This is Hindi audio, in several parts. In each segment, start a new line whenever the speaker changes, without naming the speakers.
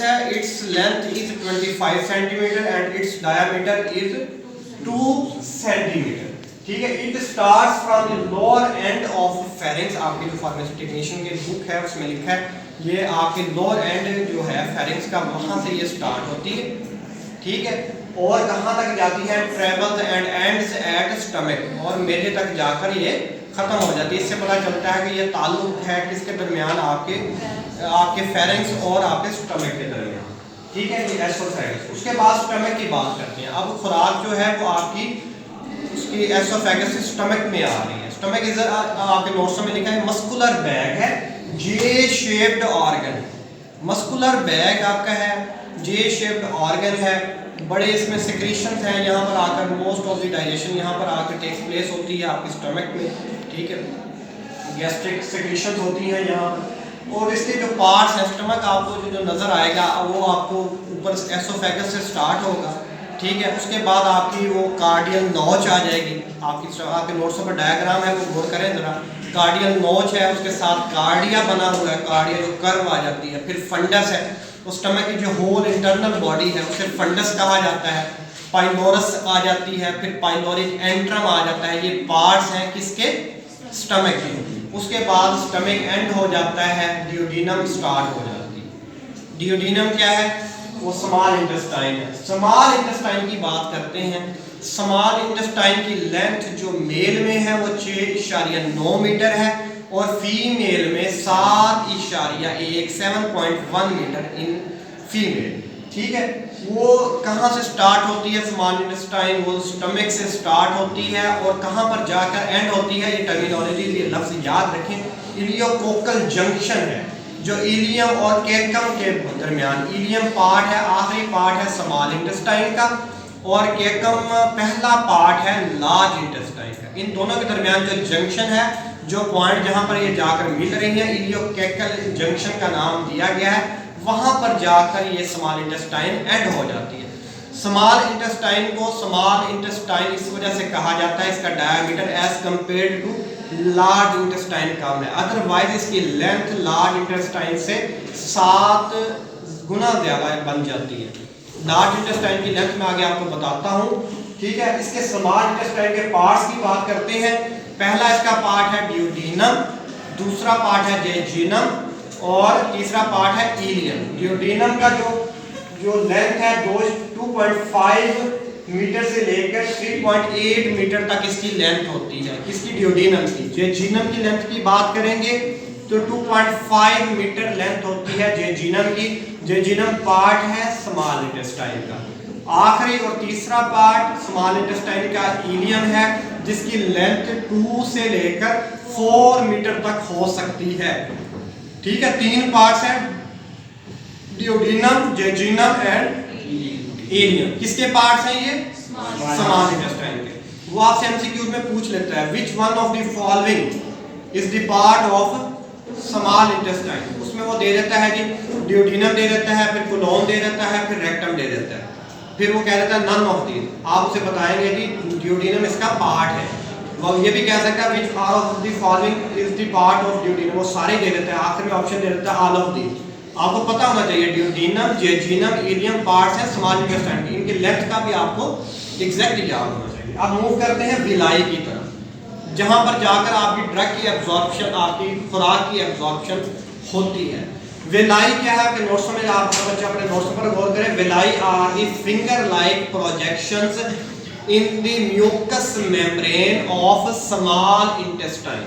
है its length is 25 centimetre and its diameter is 2 centimetre. ठीक है, it starts from the lower end of pharynx. आपकी जो फार्मेसी टेक्नीशियन की बुक है उसमें लिखा है ये आपके लोअर एंड जो है फेरिंग्स का, वहां से ये स्टार्ट होती है। ठीक है, और कहां तक जाती है? Travels and ends at stomach, और मेले तक जाकर ये खत्म हो जाती है। इससे पता चलता है कि ये ताल्लुक है किसके दरमियान? आपके फेरिंग्स और आपके स्टमक के दरमियान। ठीक है, ये एसोफेगस। उसके बाद स्टमक की बात करते हैं। अब खुराक जो है वो आपकी उसकी एसोफेगस से स्टमक में आ रही है। स्टमक इज आपके नोट्स में लिखा है मस्कुलर बैग है, जे शेप्ड ऑर्गन। मस्कुलर बैग आपका है, जे शेप्ड ऑर्गन है, बड़े इसमें सिक्रीशंस हैं। यहाँ पर आकर मोस्ट ऑफ द डाइजेशन यहाँ पर आकर टेक्स प्लेस होती है आपके स्टमक में। ठीक है, गैस्ट्रिक सिक्रीशंस होती हैं यहाँ पर। और इसके जो पार्ट्स हैं स्टमक, आपको जो नज़र आएगा वो आपको ऊपर एसोफेगस से स्टार्ट होगा। ठीक है, उसके बाद आपकी वो कार्डियल नोच आ जाएगी। आपके नोट्स पर डायग्राम है वो गौर करें ज़रा। कार्डियल नोच है, उसके साथ कार्डिया बना हुआ है, कार्डिया जो कर्व आ जाती है। फिर फंडस है, उस स्टमक की जो होल इंटरनल बॉडी है उसे फंडस कहा जाता है। पाइलोरस आ जाती है, फिर पाइलोरिक एंट्रम आ जाता है। ये पार्ट्स हैं किसके? स्टमक के। उसके बाद स्टमक एंड हो जाता है, डियोडिनम स्टार्ट हो जाती है। डियोडिनम क्या है? वो स्मॉल इंटेस्टाइन है। स्मॉल इंटेस्टाइन की बात करते हैं। स्मॉल इंटेस्टाइन की लेंथ जो मेल में है वो 6.9 मीटर है और फीमेल में 7.1 मीटर इन फीमेल। ठीक है, वो कहाँ से स्टार्ट होती है? स्मॉल इंटेस्टाइन वो स्टमक से स्टार्ट होती है और कहाँ पर जाकर एंड होती है? ये टर्मिनोलॉजी, ये लफ्ज़ याद रखें। इलियोकोकल जंक्शन है जो इलियम और कैकम के दरमियान। इलियम पार्ट है, आखिरी पार्ट है स्मॉल इंटेस्टाइन का, और कैकम पहला पार्ट है लार्ज इंटेस्टाइन का। इन दोनों के दरमियान जो जंक्शन है, जो पॉइंट जहां पर ये जाकर मिल रही है, इलियोकेकल जंक्शन का नाम दिया गया है। वहां पर जाकर ये स्मॉल इंटेस्टाइन एंड हो जाती है। स्मॉल इंटेस्टाइन को स्मॉल इंटेस्टाइन इस वजह से कहा जाता है, इसका diameter as compared to large intestine कम है। अदरवाइज इसकी लेंथ लार्ज इंटेस्टाइन से 7 गुना ज्यादा बन जाती है। लार्ज इंटेस्टाइन की लेंथ में आगे आपको बताता हूँ। ठीक है, इसके स्मॉल इंटेस्टाइन के पार्ट्स की बात करते हैं। पहला इसका पार्ट है डियोडिनम, दूसरा पार्ट है जेजिनम और तीसरा पार्ट है इलियम। डियोडिनम का जो लेंथ है 2.5 मीटर से लेकर 3.8 मीटर तक इसकी लेंथ होती है, किसकी? डियोडिनम की। जेजिनम की लेंथ की बात करेंगे तो 2.5 मीटर लेंथ होती है जेजिनम की। जेजिनम पार्ट है स्मॉल इंटेस्टाइन का। आखिरी और तीसरा पार्ट स्मॉल इंटेस्टाइन का इलियम है, जिसकी लेंथ 2 से लेकर 4 मीटर तक हो सकती है। ठीक है, 3 पार्ट्स हैं, डियोडिनम, जेजिनम एंड इलियम। किसके पार्ट्स हैं ये? स्मॉल इंटेस्टाइन के। वो आपसे एमसीक्यूज में पूछ लेता है which one of the following is the part of small intestine. उसमें वो दे देता है जी डियोडिनम दे देता है, फिर कोलोन दे देता है, फिर रेक्टम दे देता है, फिर वो कह देता है नन ऑफ दीज। आप उसे बताएंगे कि डियोडिनम इसका पार्ट है। वो ये भी कह सकता है which of the following is the part of duodenum, वो सारे दे देते हैं। आखिर में ऑप्शन दे देता है ऑल ऑफ दीज। आपको पता होना चाहिए डियोडिनम, जेजिनम, इलियम पार्ट्स हैं स्मॉल इंटेस्टाइन की। इनकी लेंथ का भी आपको एग्जैक्ट याद होना चाहिए। अब मूव करते हैं विलाई की तरफ, जहां पर जाकर आपकी ड्रग की एब्जॉर्प्शन, आपकी खुराक की एब्जॉर्प्शन होती है। विलाई क्या है कि नोट्स में आप बच्चे अपने नोट्स पर गौर करें। Villi are the finger like projections in the mucous membrane of small intestine.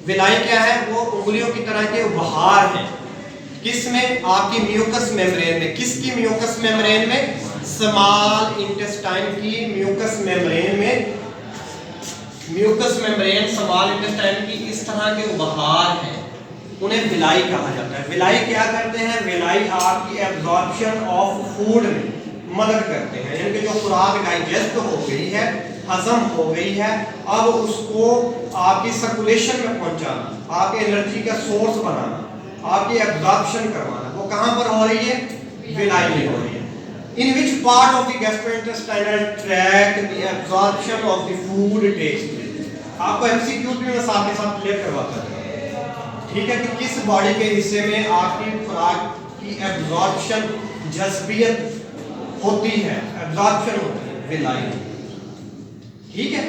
Villi क्या है? वो उंगलियों की तरह के उपहार हैं। किसमें? आपकी म्यूकस मेम्ब्रेन में। किसकी म्यूकस मेम्ब्रेन में? स्मॉल इंटेस्टाइन की म्यूकस मेम्ब्रेन में। म्यूकस मेम्ब्रेन स्मॉल इंटेस्टाइन की इस तरह के उपहार हैं, उन्हें विलाई कहा जाता है। विलाई क्या करते हैं? विलाई आपकी एब्जॉर्प्शन ऑफ फूड में मदद करते हैं, यानी कि जो खुराक डाइजेस्ट हो गई है, हजम हो गई है, अब उसको आपकी सर्कुलेशन में पहुंचाना, आपके एनर्जी का सोर्स बनाना, आपकी एब्जॉर्प्शन करवाना, वो कहां पर हो रही है? विलाई में हो रही है। In which part of the gastrointestinal tract the absorption of the food takes place. आपको एमसीक्यू भी मैं साथ के साथ क्लियर करवाता हूं। ठीक है, कि किस बॉडी के हिस्से में आपकी खुराक की एब्जॉर्प्शन जज़बियत होती है, एब्जॉर्प्शन होती है विलाई। ठीक है,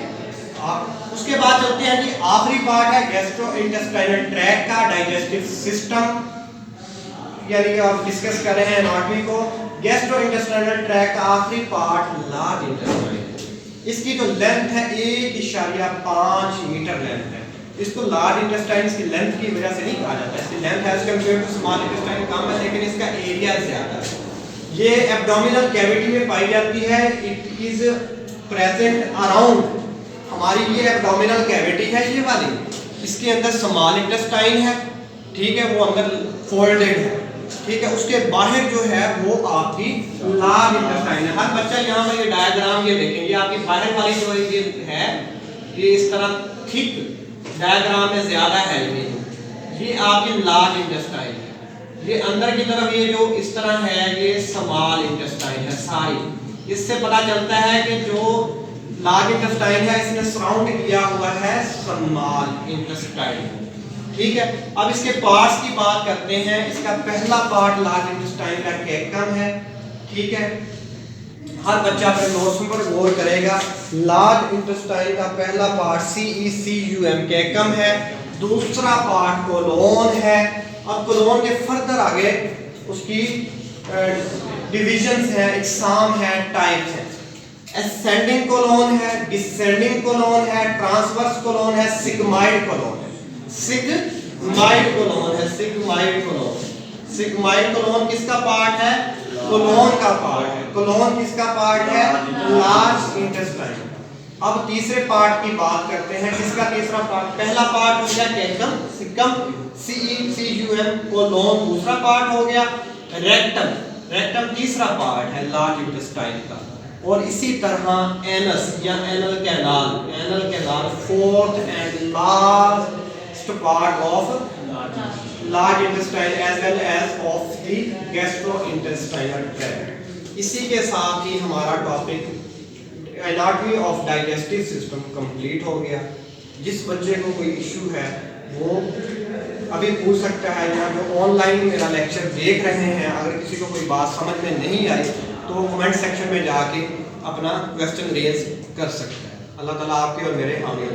आप उसके बाद चलते हैं कि आखिरी पार्ट है गैस्ट्रोइंटेस्टाइनल ट्रैक्ट का, डाइजेस्टिव सिस्टम, यानी कि आप डिस्कस कर रहे हैं एनाटॉमी को। गैस्ट्रोइंटेस्टाइनल ट्रैक्ट का आखिरी पार्ट लार्ज इंटेस्टाइन है। इसकी जो लेंथ है 1.5 मीटर लेंथ है। इसको लार्ज इंटेस्टाइन की लेंथ की वजह से नहीं कहा जाता, इसकी length as compare to small intestine कम है, लेकिन इसका एरिया ज्यादा है। ये एब्डोमिनल कैविटी में पाई जाती है। इट इज प्रेजेंट अराउंड, हमारी ये एब्डोमिनल कैविटी है ये वाली, इसके अंदर स्मॉल इंटेस्टाइन है, ठीक है, वो अंदर फोल्डेड है, ठीक है। उसके बाहर जो है वो आपकी लार्ज इंटेस्टाइन है। हर बच्चा यहाँ पर ये डायग्राम ये देखेंगे, आपकी बाहर वाली जो ये है ये इस तरह थिक डायग्राम में ज्यादा है, ये आपकी लार्ज इंटेस्टाइन है। ये अंदर की तरफ ये जो इस तरह है ये स्मॉल इंटेस्टाइन है सारी। इससे पता चलता है कि जो लार्ज इंटेस्टाइन है इसने सराउंड किया हुआ है स्मॉल इंटेस्टाइन, ठीक है। अब इसके पार्ट्स की बात करते हैं। इसका पहला पार्ट लार्ज इंटेस्टाइन का कैकम है, ठीक है। हर बच्चा अपने नोट्स पर गौर करेगा। लार्ज इंटेस्टाइन का पहला पार्ट CECUM कैकम है, दूसरा पार्ट कोलोन है। अब कोलोन के फर्दर आगे उसकी डिविजन्स हैं, एग्जाम है, टाइप्स हैं। असेंडिंग कोलोन है, डिसेंडिंग कोलोन है, ट्रांसवर्स कोलोन है, सिग्माइड कोलोन है। सिग्माइड कोलोन है, सिग्माइड कोलोन। सिग्माइड कोलोन किसका पार्ट है? कोलोन का पार्ट है। कोलोन किसका पार्ट है? Large intestine. अब तीसरे पार्ट की बात करते हैं। किसका तीसरा पार्ट? पहला पार्ट हो गया कैकम, सिकम, CECUM, कोलोन दूसरा पार्ट हो गया। रेक्टम, रेक्टम तीसरा पार्ट है लार्ज इंटेस्टाइन का। और इसी तरह एनस या anal canal, anal canal fourth and last part of large intestine as well as of the gastrointestinal tract. इसी के साथ ही हमारा topic anatomy of digestive system complete हो गया। जिस बच्चे को कोई इशू है वो अभी पूछ सकता है, या जो ऑनलाइन मेरा लेक्चर देख रहे हैं, अगर किसी को कोई बात समझ में नहीं आई तो वो कमेंट सेक्शन में जाके अपना क्वेश्चन रेज कर सकता है। अल्लाह ताला आपके और मेरे आमीन।